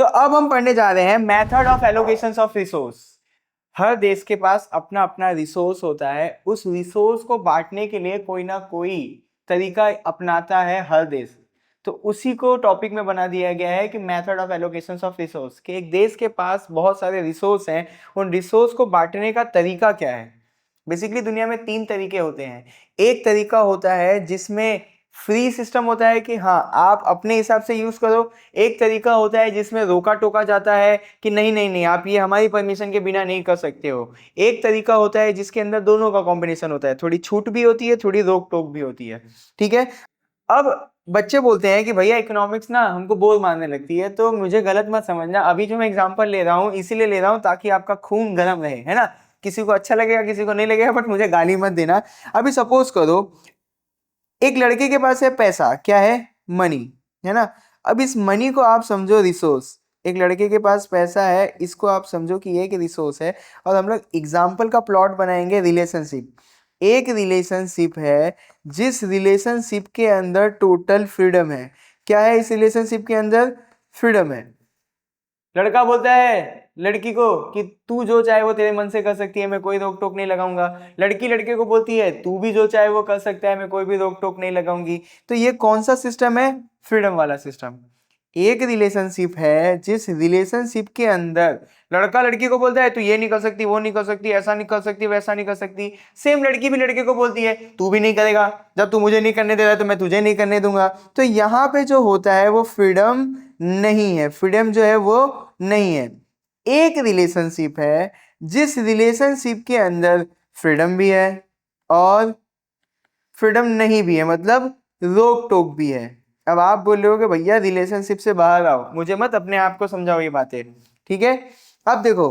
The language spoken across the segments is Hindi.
तो अब हम पढ़ने जा रहे हैं method of allocation of resource. हर देश के पास अपना अपना रिसोर्स होता है, उस रिसोर्स को बांटने के लिए कोई ना कोई तरीका अपनाता है हर देश। तो उसी को टॉपिक में बना दिया गया है कि method of allocation of resource, कि एक देश के पास बहुत सारे रिसोर्स हैं, उन रिसोर्स को बांटने का तरीका क्या है। बेसिकली दुनिया में तीन तरीके होते हैं। एक तरीका होता है जिसमें फ्री सिस्टम होता है कि हाँ आप अपने हिसाब से यूज करो। एक तरीका होता है जिसमें रोका टोका जाता है कि नहीं नहीं नहीं, आप ये हमारी परमिशन के बिना नहीं कर सकते हो। एक तरीका होता है जिसके अंदर दोनों का कॉम्बिनेशन होता है, थोड़ी छूट भी होती है, थोड़ी रोक टोक भी होती है। ठीक है। अब बच्चे बोलते हैं कि भैया इकोनॉमिक्स ना हमको बोर मारने लगती है, तो मुझे गलत मत समझना, अभी जो मैं एग्जांपल ले रहा हूँ इसीलिए ले रहा हूँ ताकि आपका खून गर्म रहे, है ना। किसी को अच्छा लगेगा किसी को नहीं लगेगा, बट मुझे गाली मत देना। अभी सपोज करो एक लड़के के पास है पैसा, क्या है, मनी, है ना। अब इस मनी को आप समझो रिसोर्स। एक लड़के के पास पैसा है, इसको आप समझो कि ये एक रिसोर्स है। और हम लोग एग्जाम्पल का प्लॉट बनाएंगे रिलेशनशिप। एक रिलेशनशिप है जिस रिलेशनशिप के अंदर टोटल फ्रीडम है। क्या है इस रिलेशनशिप के अंदर? फ्रीडम है। लड़का बोलता है लड़की को कि तू जो चाहे वो तेरे मन से कर सकती है, मैं कोई रोक टोक नहीं लगाऊंगा। लड़की लड़के को बोलती है तू भी जो चाहे वो कर सकता है, मैं कोई भी रोक टोक नहीं लगाऊंगी। तो ये कौन सा सिस्टम है? फ्रीडम वाला सिस्टम। एक रिलेशनशिप है जिस रिलेशनशिप के अंदर लड़का लड़की को बोलता है तू ये नहीं कर सकती, वो नहीं कर सकती, ऐसा नहीं कर सकती, वैसा नहीं कर सकती। सेम लड़की भी लड़के को बोलती है तू भी नहीं करेगा, जब तू मुझे नहीं करने दे रहा तो मैं तुझे नहीं करने दूंगा। तो यहाँ पे जो होता है वो फ्रीडम नहीं है, फ्रीडम जो है वो नहीं है। एक रिलेशनशिप है जिस रिलेशनशिप के अंदर फ्रीडम भी है और फ्रीडम नहीं भी है, मतलब रोक टोक भी है। अब आप बोल रहे हो कि भैया रिलेशनशिप से बाहर आओ, मुझे मत अपने आप को समझाओ ये बातें। ठीक है। अब देखो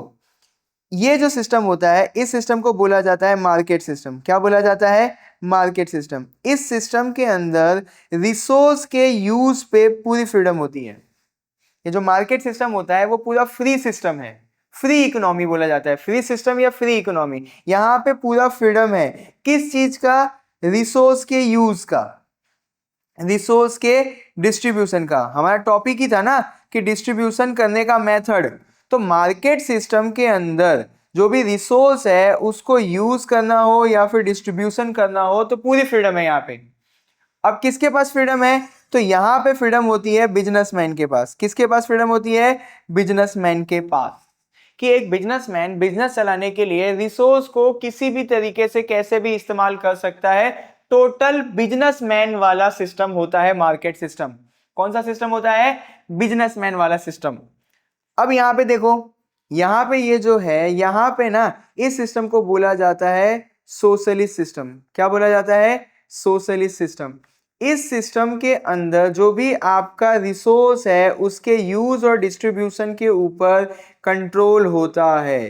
ये जो सिस्टम होता है इस सिस्टम को बोला जाता है मार्केट सिस्टम। क्या बोला जाता है? Market system. इस सिस्टम के अंदर रिसोर्स के यूज पे पूरी फ्रीडम होती है। ये जो मार्केट सिस्टम होता है वो पूरा फ्री सिस्टम है, फ्री इकोनॉमी बोला जाता है। फ्री सिस्टम या फ्री इकोनॉमी, यहाँ पे पूरा फ्रीडम है। किस चीज का? रिसोर्स के यूज का, रिसोर्स के डिस्ट्रीब्यूशन का। हमारा टॉपिक ही था ना कि डिस्ट्रीब्यूशन करने का मेथड। तो मार्केट सिस्टम के अंदर जो भी रिसोर्स है उसको यूज करना हो या फिर डिस्ट्रीब्यूशन करना हो तो पूरी फ्रीडम है यहाँ पे। अब किसके पास फ्रीडम है? तो यहां पे फ्रीडम होती है बिजनेसमैन के पास। किसके पास फ्रीडम होती है? बिजनेसमैन के पास। कि एक बिजनेसमैन बिजनेस चलाने के लिए रिसोर्स को किसी भी तरीके से कैसे भी इस्तेमाल कर सकता है। टोटल बिजनेसमैन वाला सिस्टम होता है मार्केट सिस्टम। कौन सा सिस्टम होता है? बिजनेसमैन वाला सिस्टम। अब यहां पे देखो, यहां पे ये जो है यहां पे ना इस सिस्टम को बोला जाता है सोशलिस्ट सिस्टम। क्या बोला जाता है? Socialist system. इस सिस्टम के अंदर जो भी आपका रिसोर्स है उसके यूज और डिस्ट्रीब्यूशन के ऊपर कंट्रोल होता है।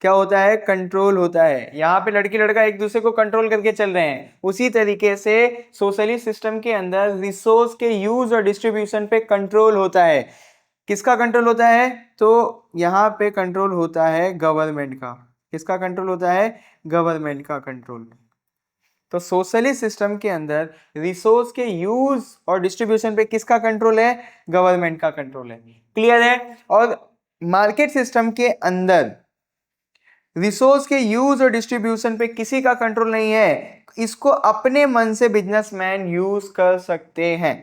क्या होता है? कंट्रोल होता है। यहाँ पे लड़की लड़का एक दूसरे को कंट्रोल करके चल रहे हैं, उसी तरीके से सोशलिस्ट सिस्टम के अंदर रिसोर्स के यूज और डिस्ट्रीब्यूशन पे कंट्रोल होता है। किसका कंट्रोल होता है? तो यहाँ पे कंट्रोल होता है गवर्नमेंट का। किसका कंट्रोल होता है? गवर्नमेंट का कंट्रोल। तो सोशलिस्ट सिस्टम के अंदर रिसोर्स के यूज और डिस्ट्रीब्यूशन पे किसका कंट्रोल है? गवर्नमेंट का कंट्रोल है। क्लियर है। और मार्केट सिस्टम के अंदर रिसोर्स के यूज और डिस्ट्रीब्यूशन पे किसी का कंट्रोल नहीं है, इसको अपने मन से बिजनेसमैन यूज कर सकते हैं।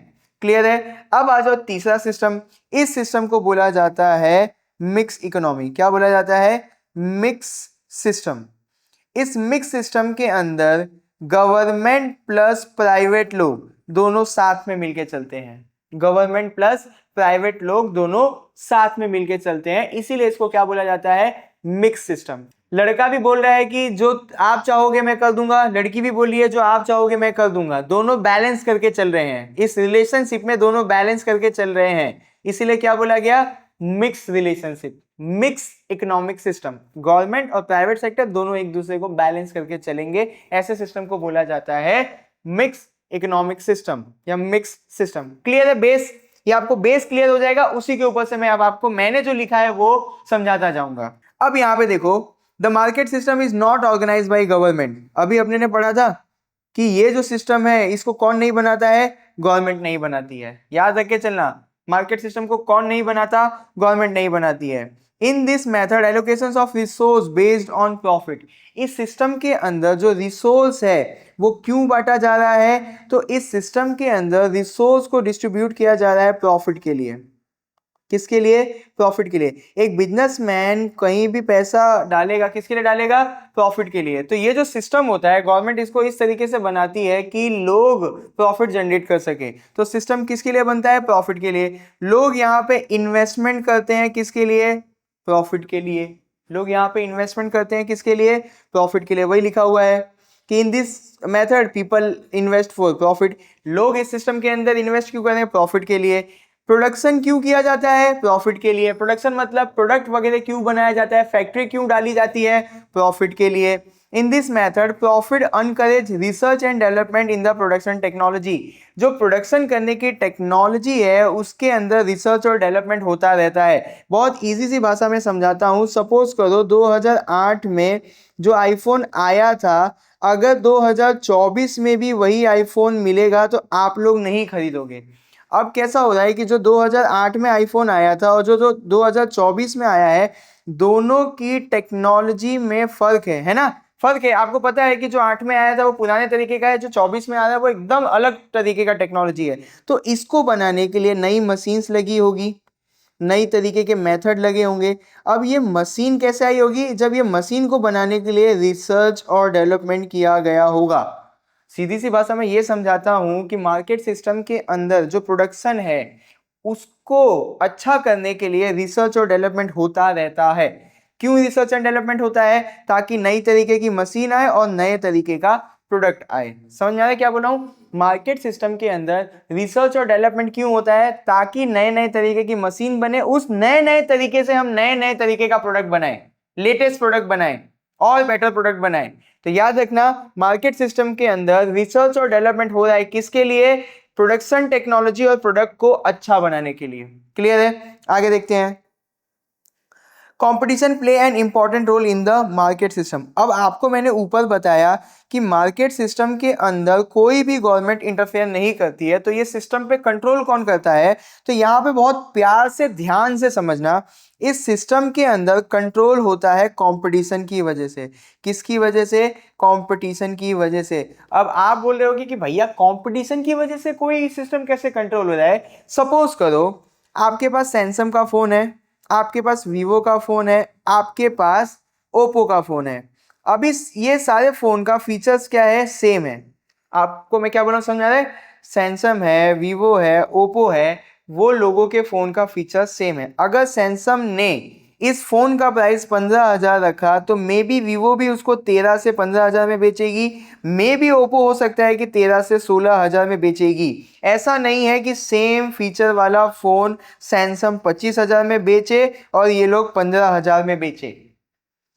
क्लियर है। अब आ जाओ तीसरा सिस्टम। इस सिस्टम को बोला जाता है मिक्स इकोनॉमी। क्या बोला जाता है? Mix system. इस मिक्स सिस्टम के अंदर गवर्नमेंट प्लस प्राइवेट लोग दोनों साथ में मिलके चलते हैं। गवर्नमेंट प्लस प्राइवेट लोग दोनों साथ में मिलके चलते हैं, इसीलिए इसको क्या बोला जाता है? Mix system. लड़का भी बोल रहा है कि जो आप चाहोगे मैं कर दूंगा, लड़की भी बोली है जो आप चाहोगे मैं कर दूंगा। दोनों बैलेंस करके चल रहे हैं इस रिलेशनशिप में, दोनों बैलेंस करके चल रहे हैं, इसीलिए क्या बोला गया? Mix relationship, mix economic system. Government और प्राइवेट सेक्टर दोनों एक दूसरे को बैलेंस करके चलेंगे, ऐसे सिस्टम को बोला जाता है मिक्स इकोनॉमिक सिस्टम या मिक्स सिस्टम। क्लियर है बेस? ये आपको बेस क्लियर हो जाएगा, उसी के ऊपर से मैं अब आपको मैंने जो लिखा है वो समझाता जाऊंगा। अब यहां पे देखो, the market system is not organized by government. अभी अपने ने पढ़ा था कि ये जो सिस्टम है इसको कौन नहीं बनाता है? गवर्नमेंट नहीं बनाती है। याद रख के चलना, मार्केट सिस्टम को कौन नहीं बनाता? गवर्नमेंट नहीं बनाती है। In this method allocation of resource based on profit, इस सिस्टम के अंदर जो रिसोर्स है वो क्यों बांटा जा रहा है? तो इस सिस्टम के अंदर रिसोर्स को डिस्ट्रीब्यूट किया जा रहा है प्रॉफिट के लिए। किसके लिए? प्रॉफिट के लिए। एक बिजनेसमैन कहीं भी पैसा डालेगा, किसके लिए डालेगा? प्रॉफिट के लिए। तो ये जो सिस्टम होता है, गवर्नमेंट इसको इस तरीके से बनाती है कि लोग प्रॉफिट जनरेट कर सके। तो सिस्टम किसके लिए बनता है? प्रॉफिट के लिए। लोग यहाँ पे इन्वेस्टमेंट करते हैं, किसके लिए? प्रॉफिट के लिए। लोग यहाँ पे इन्वेस्टमेंट करते हैं किसके लिए? प्रॉफिट के लिए। वही लिखा हुआ है कि in this method people invest for profit. लोग इस सिस्टम के अंदर इन्वेस्ट क्यों कर रहे हैं? प्रॉफिट के लिए। प्रोडक्शन क्यों किया जाता है? प्रॉफिट के लिए। प्रोडक्शन मतलब प्रोडक्ट वगैरह क्यों बनाया जाता है? फैक्ट्री क्यों डाली जाती है? प्रॉफिट के लिए। In this method profit encourage research and development in the production technology. जो प्रोडक्शन करने की टेक्नोलॉजी है उसके अंदर रिसर्च और डेवलपमेंट होता रहता है। बहुत इजी सी भाषा में समझाता हूँ। सपोज करो 2008 में जो आईफोन आया था, अगर 2024 में भी वही आईफोन मिलेगा तो आप लोग नहीं खरीदोगे। अब कैसा हो रहा है कि जो 2008 में आईफोन आया था और जो 2024 में आया है, दोनों की टेक्नोलॉजी में फर्क है ना? फर्क है। आपको पता है कि जो 8 में आया था वो पुराने तरीके का है, जो 24 में आया है वो एकदम अलग तरीके का टेक्नोलॉजी है। तो इसको बनाने के लिए नई मशीन्स लगी होगी, नई तरीके के मेथड लगे होंगे। अब ये मशीन कैसे आई होगी? जब ये मशीन को बनाने के लिए रिसर्च और डेवलपमेंट किया गया होगा। सीधी सी भाषा में ये समझाता हूं कि मार्केट सिस्टम के अंदर जो प्रोडक्शन है उसको अच्छा करने के लिए रिसर्च और डेवलपमेंट होता रहता है। क्यों रिसर्च एंड डेवलपमेंट होता है? ताकि नई तरीके की मशीन आए और नए तरीके का प्रोडक्ट आए। समझ में आ रहा है क्या बोल रहा हूं? मार्केट सिस्टम के अंदर रिसर्च और डेवलपमेंट क्यों होता है? ताकि नए नए तरीके की मशीन बने, उस नए नए तरीके से हम नए नए तरीके का प्रोडक्ट बनाएं, लेटेस्ट प्रोडक्ट बनाएं और बेटर प्रोडक्ट बनाएं। तो याद रखना, मार्केट सिस्टम के अंदर रिसर्च और डेवलपमेंट हो रहा है किसके लिए? प्रोडक्शन टेक्नोलॉजी और प्रोडक्ट को अच्छा बनाने के लिए। क्लियर है? आगे देखते हैं। Competition play an important role in the market system. अब आपको मैंने ऊपर बताया कि मार्केट सिस्टम के अंदर कोई भी गवर्नमेंट इंटरफेयर नहीं करती है, तो ये सिस्टम पे कंट्रोल कौन करता है? तो यहाँ पे बहुत प्यार से ध्यान से समझना, इस सिस्टम के अंदर कंट्रोल होता है कंपटीशन की वजह से। किसकी वजह से? कंपटीशन की वजह से। अब आप बोल रहे होगे कि भैया कंपटीशन की वजह से कोई सिस्टम कैसे कंट्रोल हो रहा है? सपोज करो आपके पास सैमसंग का फोन है, आपके पास वीवो का फोन है, आपके पास ओप्पो का फोन है। अब इस ये सारे फोन का फीचर्स क्या है? सेम है। आपको मैं क्या बोल रहा हूँ, समझ आ रहा है? सैमसंग है, वीवो है, ओप्पो है, वो लोगों के फोन का फीचर सेम है। अगर सैमसंग ने इस फोन का प्राइस 15,000 रखा तो मे बी वीवो भी उसको 13 से 15,000 में बेचेगी, मे बी ओप्पो हो सकता है कि 13 से 16,000 में बेचेगी। ऐसा नहीं है कि सेम फीचर वाला फोन सैमसंग 25,000 में बेचे और ये लोग 15,000 में बेचे।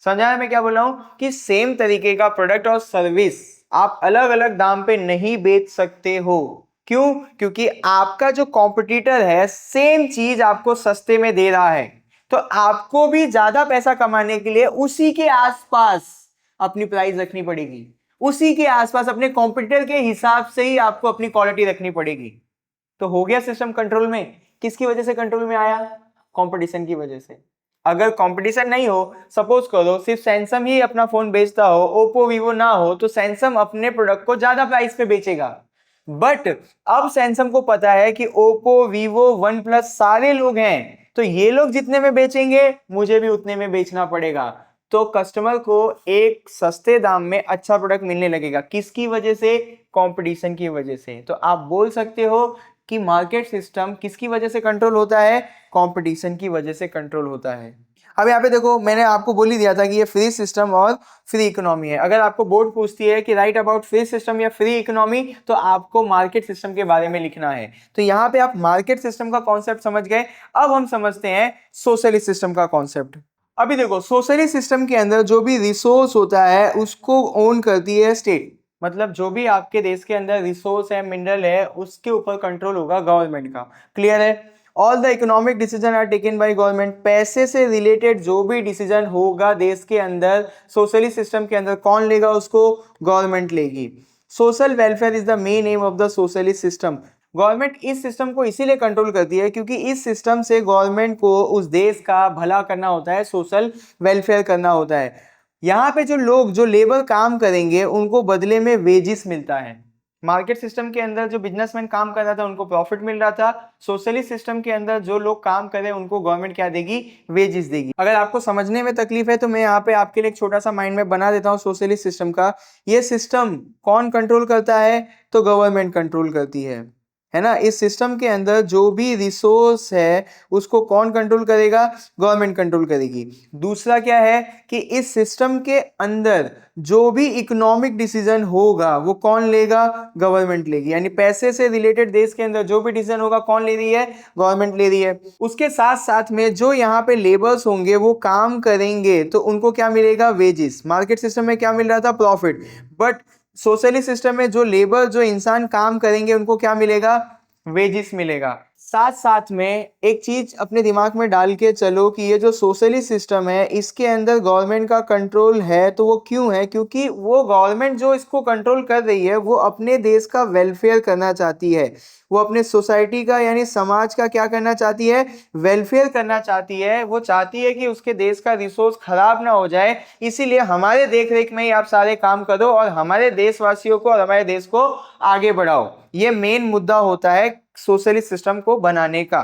समझा मैं क्या बोल रहा हूं? कि सेम तरीके का प्रोडक्ट और सर्विस आप अलग अलग दाम पे नहीं बेच सकते हो। क्यों? क्योंकि आपका जो कॉम्पिटिटर है सेम चीज आपको सस्ते में दे रहा है, तो आपको भी ज्यादा पैसा कमाने के लिए उसी के आसपास अपनी प्राइस रखनी पड़ेगी, उसी के आसपास अपने कॉम्पिटिटर के हिसाब से ही आपको अपनी क्वालिटी रखनी पड़ेगी। तो हो गया सिस्टम कंट्रोल में। किसकी वजह से कंट्रोल में आया? कंपटीशन की वजह से। अगर कंपटीशन नहीं हो, सपोज करो सिर्फ सैमसंग ही अपना फोन बेचता हो, ओप्पो वीवो ना हो, तो सैमसंग अपने प्रोडक्ट को ज्यादा प्राइस पे बेचेगा। बट अब सैमसंग को पता है कि ओप्पो, वीवो, वन प्लस सारे लोग हैं, तो ये लोग जितने में बेचेंगे मुझे भी उतने में बेचना पड़ेगा। तो कस्टमर को एक सस्ते दाम में अच्छा प्रोडक्ट मिलने लगेगा। किसकी वजह से? कंपटीशन की वजह से। तो आप बोल सकते हो कि मार्केट सिस्टम किसकी वजह से कंट्रोल होता है? कंपटीशन की वजह से कंट्रोल होता है। अब यहाँ पे देखो, मैंने आपको बोल ही दिया था कि ये फ्री सिस्टम और फ्री इकोनॉमी है। अगर आपको बोर्ड पूछती है कि राइट अबाउट फ्री सिस्टम या फ्री इकोनॉमी, तो आपको मार्केट सिस्टम के बारे में लिखना है। तो यहाँ पे आप मार्केट सिस्टम का कॉन्सेप्ट समझ गए। अब हम समझते हैं सोशलिस्ट सिस्टम का कॉन्सेप्ट। अभी देखो, सोशलिस्ट सिस्टम के अंदर जो भी रिसोर्स होता है उसको ओन करती है स्टेट। मतलब जो भी आपके देश के अंदर रिसोर्स है, मिनरल है, उसके ऊपर कंट्रोल होगा गवर्नमेंट का। क्लियर है? All the economic decision are taken by government. पैसे से रिलेटेड जो भी डिसीजन होगा देश के अंदर, सोशलिस्ट सिस्टम के अंदर कौन लेगा उसको? गवर्नमेंट लेगी। Social welfare is the main M of the socialist system. Government इस सिस्टम को इसीलिए कंट्रोल करती है क्योंकि इस सिस्टम से गवर्नमेंट को उस देश का भला करना होता है, सोशल वेलफेयर करना होता है। यहाँ पे जो लोग जो लेबर काम करेंगे उनको बदले में वेजिस मिलता है। मार्केट सिस्टम के अंदर जो बिजनेसमैन काम कर रहा था उनको प्रॉफिट मिल रहा था। सोशलिस्ट सिस्टम के अंदर जो लोग काम कर रहे हैं उनको गवर्नमेंट क्या देगी, वेजिस देगी। अगर आपको समझने में तकलीफ है तो मैं यहाँ पे आपके लिए एक छोटा सा माइंड मैप बना देता हूँ सोशलिस्ट सिस्टम का। ये सिस्टम कौन कंट्रोल करता है, तो गवर्नमेंट कंट्रोल करती है ना। इस सिस्टम के अंदर जो भी रिसोर्स है उसको कौन कंट्रोल करेगा, गवर्नमेंट कंट्रोल करेगी। दूसरा क्या है कि इस सिस्टम के अंदर जो भी इकोनॉमिक डिसीजन होगा वो कौन लेगा, गवर्नमेंट लेगी। यानी पैसे से रिलेटेड देश के अंदर जो भी डिसीजन होगा कौन ले रही है, गवर्नमेंट ले रही है। उसके साथ साथ में जो यहाँ पे लेबर्स होंगे वो काम करेंगे तो उनको क्या मिलेगा, वेजिस। मार्केट सिस्टम में क्या मिल रहा था, प्रॉफिट। बट सोशलिस्ट सिस्टम में जो लेबर जो इंसान काम करेंगे उनको क्या मिलेगा, वेजिस मिलेगा। साथ साथ में एक चीज अपने दिमाग में डाल के चलो कि ये जो सोशलिस्ट सिस्टम है इसके अंदर गवर्नमेंट का कंट्रोल है, तो वो क्यों है, क्योंकि वो गवर्नमेंट जो इसको कंट्रोल कर रही है वो अपने देश का वेलफेयर करना चाहती है। वो अपने सोसाइटी का यानी समाज का क्या करना चाहती है, वेलफेयर करना चाहती है। वो चाहती है कि उसके देश का रिसोर्स खराब ना हो जाए, इसीलिए हमारे देख रेख में ही आप सारे काम करो और हमारे देशवासियों को और हमारे देश को आगे बढ़ाओ। ये मेन मुद्दा होता है सोशलिस्ट सिस्टम को बनाने का।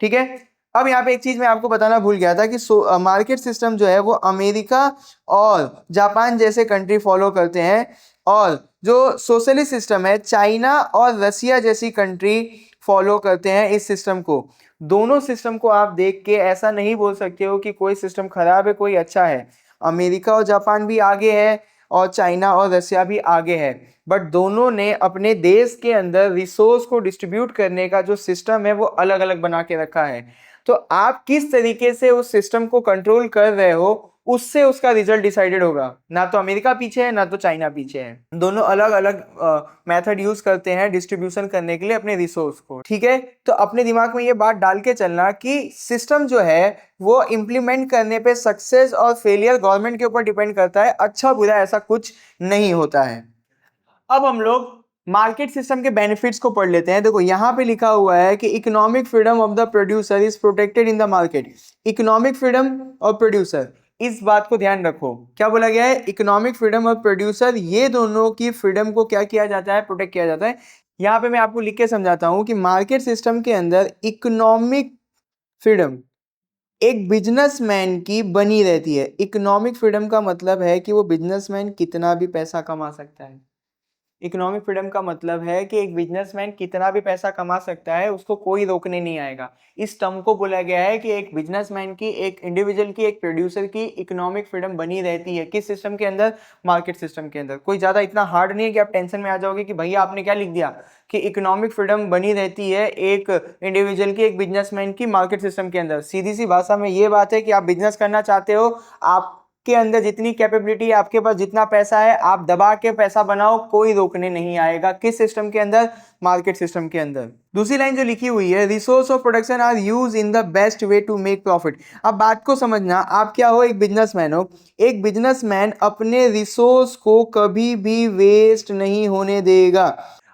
ठीक है, अब यहाँ पे एक चीज मैं आपको बताना भूल गया था कि मार्केट सिस्टम जो है वो अमेरिका और जापान जैसे कंट्री फॉलो करते हैं, और जो सोशलिस्ट सिस्टम है चाइना और रसिया जैसी कंट्री फॉलो करते हैं इस सिस्टम को। दोनों सिस्टम को आप देख के ऐसा नहीं बोल सकते हो कि कोई सिस्टम खराब है कोई अच्छा है। अमेरिका और जापान भी आगे है और चाइना और रसिया भी आगे है, बट दोनों ने अपने देश के अंदर रिसोर्स को डिस्ट्रीब्यूट करने का जो सिस्टम है वो अलग अलग बना के रखा है। तो आप किस तरीके से उस सिस्टम को कंट्रोल कर रहे हो उससे उसका रिजल्ट डिसाइडेड होगा। ना तो अमेरिका पीछे है ना तो चाइना पीछे है, दोनों अलग अलग मेथड यूज करते हैं डिस्ट्रीब्यूशन करने के लिए अपने रिसोर्स को। ठीक है, तो अपने दिमाग में ये बात डाल के चलना कि सिस्टम जो है वो इंप्लीमेंट करने पे सक्सेस और फेलियर गवर्नमेंट के ऊपर डिपेंड करता है, अच्छा बुरा ऐसा कुछ नहीं होता है। अब हम लोग मार्केट सिस्टम के बेनिफिट्स को पढ़ लेते हैं। देखो यहाँ पे लिखा हुआ है कि economic freedom of the producer is protected in the market. Economic freedom और प्रोड्यूसर, इस बात को ध्यान रखो, क्या बोला गया है, इकोनॉमिक फ्रीडम और प्रोड्यूसर, ये दोनों की फ्रीडम को क्या किया जाता है, प्रोटेक्ट किया जाता है। यहाँ पे मैं आपको लिख के समझाता हूँ कि मार्केट सिस्टम के अंदर इकोनॉमिक फ्रीडम एक बिजनेसमैन की बनी रहती है। इकोनॉमिक फ्रीडम का मतलब है कि वो बिजनेसमैन कितना भी पैसा कमा सकता है। इकोनॉमिक फ्रीडम का मतलब है कि एक बिजनेसमैन कितना भी पैसा कमा सकता है, उसको कोई रोकने नहीं आएगा। इस टर्म को बोला गया है कि एक बिजनेसमैन की, एक इंडिविजुअल की, एक प्रोड्यूसर की इकोनॉमिक फ्रीडम बनी रहती है। किस सिस्टम के अंदर, मार्केट सिस्टम के अंदर। कोई ज्यादा इतना हार्ड नहीं है कि आप टेंशन में आ जाओगे कि भैया आपने क्या लिख दिया कि इकोनॉमिक फ्रीडम बनी रहती है एक इंडिविजुअल की, एक बिजनेसमैन की मार्केट सिस्टम के अंदर। सीधी सी भाषा में ये बात है कि आप बिजनेस करना चाहते हो, आप के अंदर जितनी कैपेबिलिटी है, आपके पास जितना पैसा है, आप दबा के पैसा बनाओ, कोई रोकने नहीं आएगा। किस सिस्टम के अंदर, मार्केट सिस्टम के अंदर। दूसरी लाइन जो लिखी हुई है, resource of production are use in the best way to make profit. अब बात को समझना, आप क्या हो, एक बिजनेसमैन हो। एक बिजनेसमैन अपने रिसोर्स को कभी भी वेस्ट नहीं होने देगा।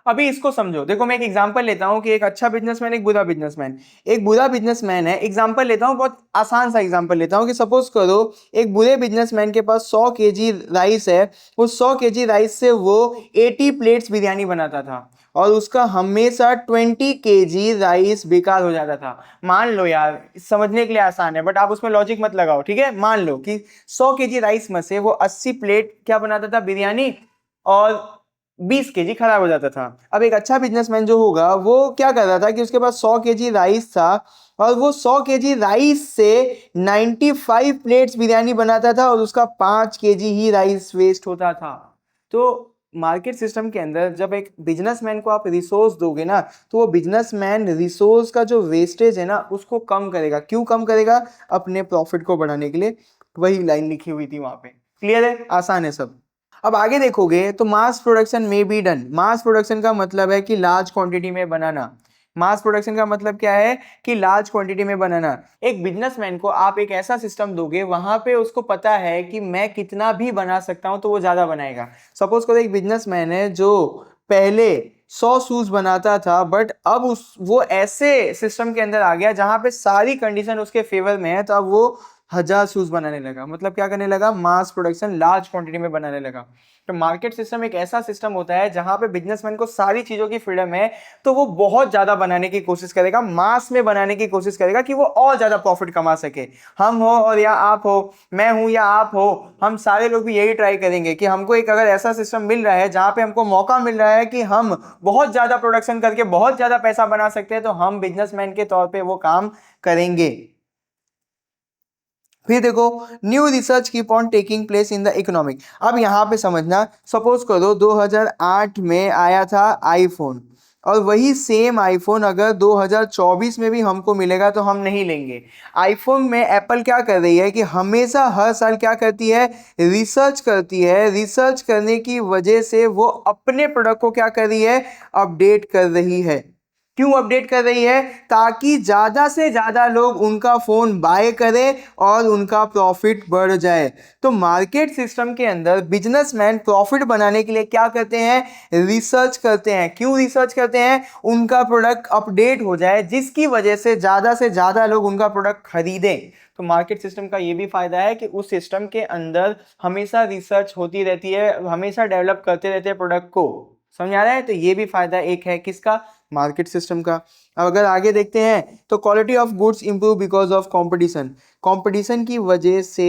अभी इसको समझो, देखो मैं एक एग्जांपल लेता हूं कि एक अच्छा बिजनेसमैन, एक बुरा बिजनेसमैन। एक बुरा बिजनेसमैन है, एग्जांपल लेता हूं, बहुत आसान सा एग्जांपल लेता हूं कि सपोज करो एक बुरे बिजनेसमैन के पास 100 केजी राइस है। उस 100 केजी राइस से वो 80 प्लेट्स बिरयानी बनाता था और उसका हमेशा 20 केजी राइस बेकार हो जाता था। मान लो यार, समझने के लिए आसान है बट आप उसमें लॉजिक मत लगाओ, ठीक है। मान लो कि 100 केजी राइस में से वो 80 प्लेट क्या बनाता था, बिरयानी, और 20 केजी खराब हो जाता था। अब एक अच्छा बिजनेसमैन जो होगा वो क्या कर रहा था कि उसके पास 100 केजी राइस था और वो 100 केजी राइस से 95 प्लेट्स बिरयानी बनाता था और उसका 5 केजी ही राइस वेस्ट होता था। तो मार्केट सिस्टम के अंदर जब एक बिजनेसमैन को आप रिसोर्स दोगे ना, तो वो बिजनेसमैन रिसोर्स का जो वेस्टेज है ना उसको कम करेगा। क्यों कम करेगा, अपने प्रॉफिट को बढ़ाने के लिए। वही लाइन लिखी हुई थी वहां पे। क्लियर है, आसान है सब। अब आगे देखोगे तो मास प्रोडक्शन में बी डन। मास प्रोडक्शन का मतलब है कि लार्ज क्वांटिटी में बनाना। मास प्रोडक्शन का मतलब क्या है कि लार्ज क्वांटिटी में बनाना। एक बिजनेसमैन को आप एक ऐसा सिस्टम दोगे वहां पे उसको पता है कि मैं कितना भी बना सकता हूं, तो वो ज्यादा बनाएगा। सपोज करो एक बिजनेसमैन है जो पहले 100 शूज बनाता था, बट अब वो ऐसे सिस्टम के अंदर आ गया जहां पे सारी कंडीशन उसके फेवर में है, तो अब वो 1000 शूज बनाने लगा। मतलब क्या करने लगा, मास प्रोडक्शन लार्ज क्वांटिटी में बनाने लगा। तो मार्केट सिस्टम एक ऐसा सिस्टम होता है जहां पे बिजनेसमैन को सारी चीजों की फ्रीडम है, तो वो बहुत ज्यादा बनाने की कोशिश करेगा, मास में बनाने की कोशिश करेगा कि वो और ज्यादा प्रॉफिट कमा सके। हम हो और या आप हो, मैं हूं या आप हो, हम सारे लोग भी यही ट्राई करेंगे कि हमको एक अगर ऐसा सिस्टम मिल रहा है जहां पे हमको मौका मिल रहा है कि हम बहुत ज्यादा प्रोडक्शन करके बहुत ज्यादा पैसा बना सकते हैं, तो हम बिजनेसमैन के तौर पे वो काम करेंगे। फिर देखो, new research keep on taking place in the economic. अब यहाँ पे समझना, सपोज करो 2008 में आया था आईफोन, और वही सेम आईफोन अगर 2024 में भी हमको मिलेगा तो हम नहीं लेंगे। आईफोन में एप्पल क्या कर रही है कि हमेशा हर साल क्या करती है, रिसर्च करती है। रिसर्च करने की वजह से वो अपने प्रोडक्ट को क्या कर रही है, अपडेट कर रही है। क्यों अपडेट कर रही है, ताकि ज्यादा से ज्यादा लोग उनका फोन बाय करें और उनका प्रॉफिट बढ़ जाए। तो मार्केट सिस्टम के अंदर बिजनेसमैन प्रॉफिट बनाने के लिए क्या करते हैं, रिसर्च करते हैं। क्यों रिसर्च करते हैं, उनका प्रोडक्ट अपडेट हो जाए, जिसकी वजह से ज्यादा लोग उनका प्रोडक्ट खरीदें। तो मार्केट सिस्टम का ये भी फायदा है कि उस सिस्टम के अंदर हमेशा रिसर्च होती रहती है, हमेशा डेवलप करते रहते हैं प्रोडक्ट को। समझ आ रहा है, तो ये भी फायदा एक है किसका, मार्केट सिस्टम का। अब अगर आगे देखते हैं तो quality of goods improve because of competition. Competition की वजह से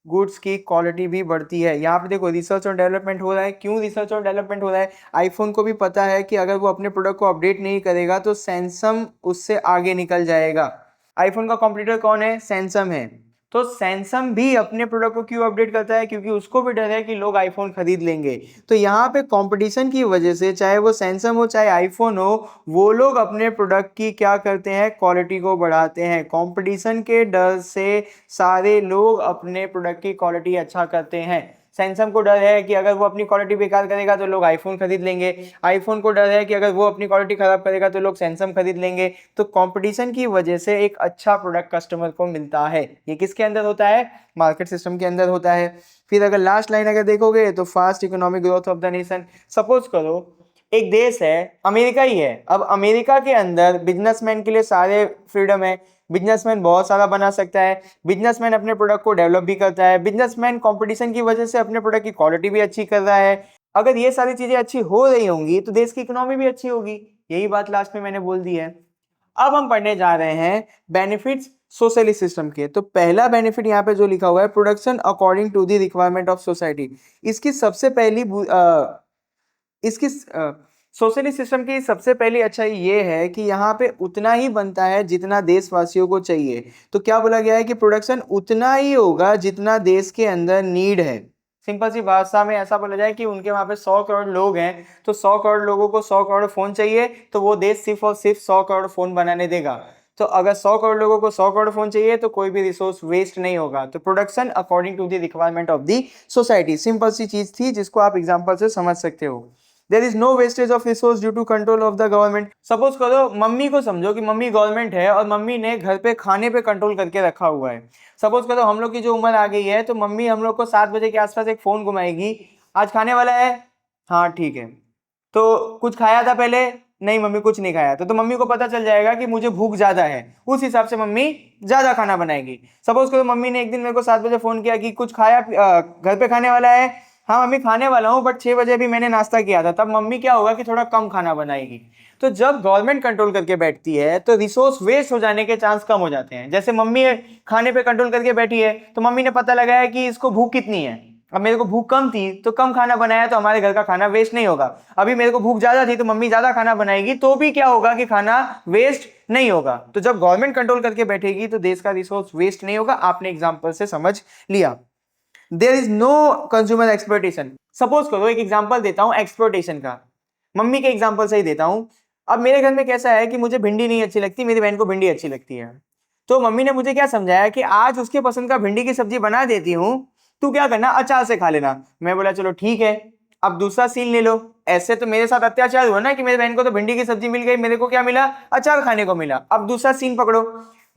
गुड्स की क्वालिटी भी बढ़ती है। यहाँ पे देखो रिसर्च और डेवलपमेंट हो रहा है। क्यों रिसर्च और डेवलपमेंट हो रहा है, आईफोन को भी पता है कि अगर वो अपने प्रोडक्ट को अपडेट नहीं करेगा तो सैमसंग उससे आगे निकल जाएगा। आईफोन का कॉम्पिटिटर कौन है, सैमसंग है। तो सैमसंग भी अपने प्रोडक्ट को क्यों अपडेट करता है, क्योंकि उसको भी डर है कि लोग आईफोन खरीद लेंगे। तो यहाँ पे कंपटीशन की वजह से, चाहे वो सैमसंग हो चाहे आईफोन हो, वो लोग अपने प्रोडक्ट की क्या करते हैं, क्वालिटी को बढ़ाते हैं। कंपटीशन के डर से सारे लोग अपने प्रोडक्ट की क्वालिटी अच्छा करते हैं। सैमसंग को डर है कि अगर वो अपनी क्वालिटी बेकार करेगा तो लोग आईफोन खरीद लेंगे। आईफोन को डर है कि अगर वो अपनी क्वालिटी खराब करेगा तो लोग सैमसंग खरीद लेंगे। तो कंपटीशन की वजह से एक अच्छा प्रोडक्ट कस्टमर को मिलता है। ये किसके अंदर होता है, मार्केट सिस्टम के अंदर होता है। फिर अगर लास्ट लाइन अगर देखोगे तो fast economic growth of the nation. Suppose करो एक देश है, अमेरिका ही है। अब अमेरिका के अंदर बिजनेसमैन के लिए सारे फ्रीडम है, बिजनेसमैन बहुत सारा बना सकता है, बिजनेसमैन अपने प्रोडक्ट को डेवलप भी करता है, बिजनेसमैन कंपटीशन की वजह से अपने प्रोडक्ट की क्वालिटी भी अच्छी कर रहा है। अगर ये सारी चीजें अच्छी हो रही होंगी तो देश की इकोनॉमी भी अच्छी होगी। यही बात लास्ट में मैंने बोल दी है। अब हम पढ़ने जा रहे हैं बेनिफिट्स सोशलिस्ट सिस्टम के। तो पहला बेनिफिट यहाँ पे जो लिखा हुआ है, production according to the requirement of society. इसकी सबसे पहली इसकी सोशलिस्ट सिस्टम की सबसे पहली अच्छाई ये है कि यहाँ पे उतना ही बनता है जितना देशवासियों को चाहिए। तो क्या बोला गया है कि प्रोडक्शन उतना ही होगा जितना देश के अंदर नीड है। सिंपल सी भाषा में ऐसा बोला जाए कि उनके वहां पे 100 करोड़ लोग हैं, तो 100 करोड़ लोगों को 100 करोड़ फोन चाहिए, तो वो देश सिर्फ और सिर्फ 100 करोड़ फोन बनाने देगा। तो अगर 100 करोड़ लोगों को 100 करोड़ फोन चाहिए तो कोई भी रिसोर्स वेस्ट नहीं होगा। तो production according to the requirement of the society, simple सी चीज थी जिसको आप एग्जांपल से समझ सकते हो। There is no wastage of resource due to control of the government. Suppose करो मम्मी को समझो कि मम्मी गवर्नमेंट है और मम्मी ने घर पे खाने पे कंट्रोल करके रखा हुआ है। सपोज करो हम लोग की जो उम्र आ गई है तो मम्मी हम लोग को 7 बजे के आसपास एक फोन घुमाएगी, आज खाने वाला है, हाँ ठीक है, तो कुछ खाया था पहले, नहीं मम्मी कुछ नहीं खाया, तो मम्मी को पता चल जाएगा कि मुझे भूख ज्यादा है, उस हिसाब से मम्मी ज्यादा खाना बनाएगी। सपोज करो मम्मी ने एक दिन मेरे को 7 बजे फोन किया कि कुछ खाया, घर पे खाने वाला है, हाँ मम्मी खाने वाला हूँ बट 6 बजे भी मैंने नाश्ता किया था, तब मम्मी क्या होगा कि थोड़ा कम खाना बनाएगी। तो जब गवर्नमेंट कंट्रोल करके बैठती है तो रिसोर्स वेस्ट हो जाने के चांस कम हो जाते हैं। जैसे मम्मी खाने पे कंट्रोल करके बैठी है तो मम्मी ने पता लगाया कि इसको भूख कितनी है, अब मेरे को भूख कम थी तो कम खाना बनाया तो हमारे घर का खाना वेस्ट नहीं होगा। अभी मेरे को भूख ज्यादा थी तो मम्मी ज्यादा खाना बनाएगी तो भी क्या होगा कि खाना वेस्ट नहीं होगा। तो जब गवर्नमेंट कंट्रोल करके बैठेगी तो देश का रिसोर्स वेस्ट नहीं होगा। आपने एग्जांपल से समझ लिया। There is no consumer exploitation. Suppose करो एक एग्जांपल देता हूं एक्सप्लॉयटेशन का, मम्मी के एग्जांपल से ही देता हूं। अब मेरे घर में कैसा है कि मुझे भिंडी नहीं अच्छी लगती, मेरी बहन को भिंडी अच्छी लगती है। तो मम्मी ने मुझे क्या समझाया कि आज उसके पसंद का भिंडी की सब्जी बना देती हूँ, तू क्या करना अचार से खा लेना। मैं बोला चलो ठीक है। अब दूसरा सीन ले लो, ऐसे तो मेरे साथ अत्याचार हुआ ना कि मेरी बहन को तो भिंडी की सब्जी मिल गई, मेरे को क्या मिला, अचार खाने को मिला। अब दूसरा सीन पकड़ो,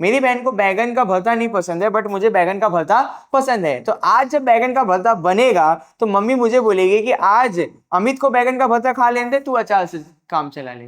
मेरी बहन को बैगन का भरता नहीं पसंद है बट मुझे बैगन का भरता पसंद है। तो आज जब बैगन का भरता बनेगा तो मम्मी मुझे बोलेगी कि आज अमित को बैगन का भरता खा लेने दे, तू अचार से काम चला ले।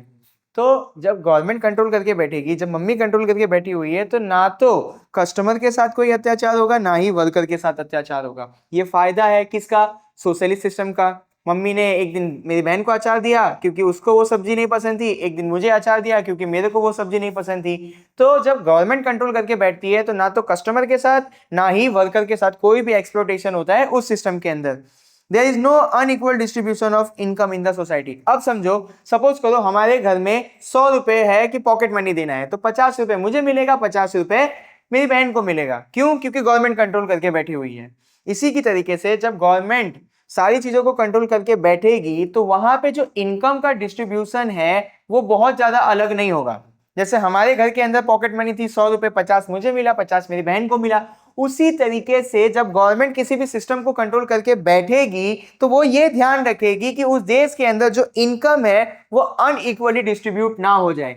तो जब गवर्नमेंट कंट्रोल करके बैठेगी, जब मम्मी कंट्रोल करके बैठी हुई है, तो ना तो कस्टमर के साथ कोई अत्याचार होगा, ना ही वर्कर के साथ अत्याचार होगा। ये फायदा है किसका? सोशलिस्ट सिस्टम का। मम्मी ने एक दिन मेरी बहन को अचार दिया क्योंकि उसको वो सब्जी नहीं पसंद थी, एक दिन मुझे अचार दिया क्योंकि मेरे को वो सब्जी नहीं पसंद थी। तो जब गवर्नमेंट कंट्रोल करके बैठती है तो ना तो कस्टमर के साथ ना ही वर्कर के साथ कोई भी एक्सप्लॉयटेशन होता है उस सिस्टम के अंदर। There is no unequal distribution of income in the society. अब समझो, सपोज करो हमारे घर में 100 रुपए है कि पॉकेट मनी देना है, तो 50 रुपए मुझे मिलेगा, 50 रुपए मेरी बहन को मिलेगा। क्यों? क्योंकि गवर्नमेंट कंट्रोल करके बैठी हुई है। इसी की तरीके से जब गवर्नमेंट सारी चीजों को कंट्रोल करके बैठेगी तो वहां पे जो इनकम का डिस्ट्रीब्यूशन है वो बहुत ज्यादा अलग नहीं होगा। जैसे हमारे घर के अंदर पॉकेट मनी थी 100 रुपए, 50 मुझे मिला, 50 मेरी बहन को मिला। उसी तरीके से जब गवर्नमेंट किसी भी सिस्टम को कंट्रोल करके बैठेगी तो वो ये ध्यान रखेगी कि उस देश के अंदर जो इनकम है वो अनइक्वली डिस्ट्रीब्यूट ना हो जाए।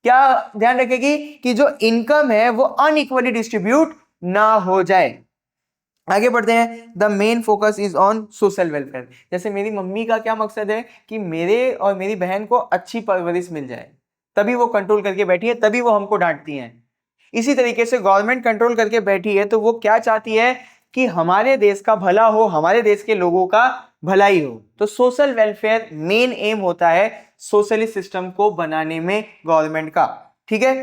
क्या ध्यान रखेगी? कि जो इनकम है वो अनइक्वली डिस्ट्रीब्यूट ना हो जाए। आगे बढ़ते हैं। The main focus is on social welfare. जैसे मेरी मम्मी का क्या मकसद है कि मेरे और मेरी बहन को अच्छी परवरिश मिल जाए, तभी वो कंट्रोल करके बैठी है, तभी वो हमको डांटती हैं। इसी तरीके से गवर्नमेंट कंट्रोल करके बैठी है तो वो क्या चाहती है कि हमारे देश का भला हो, हमारे देश के लोगों का भलाई हो। तो सोशल वेलफेयर मेन एम होता है सोशलिस्ट सिस्टम को बनाने में गवर्नमेंट का। ठीक है,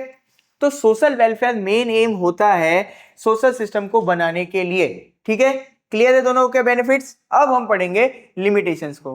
तो सोशल वेलफेयर मेन एम होता है सोशल सिस्टम को बनाने के लिए। ठीक है, क्लियर है दोनों के बेनिफिट्स? अब हम पढ़ेंगे लिमिटेशंस को।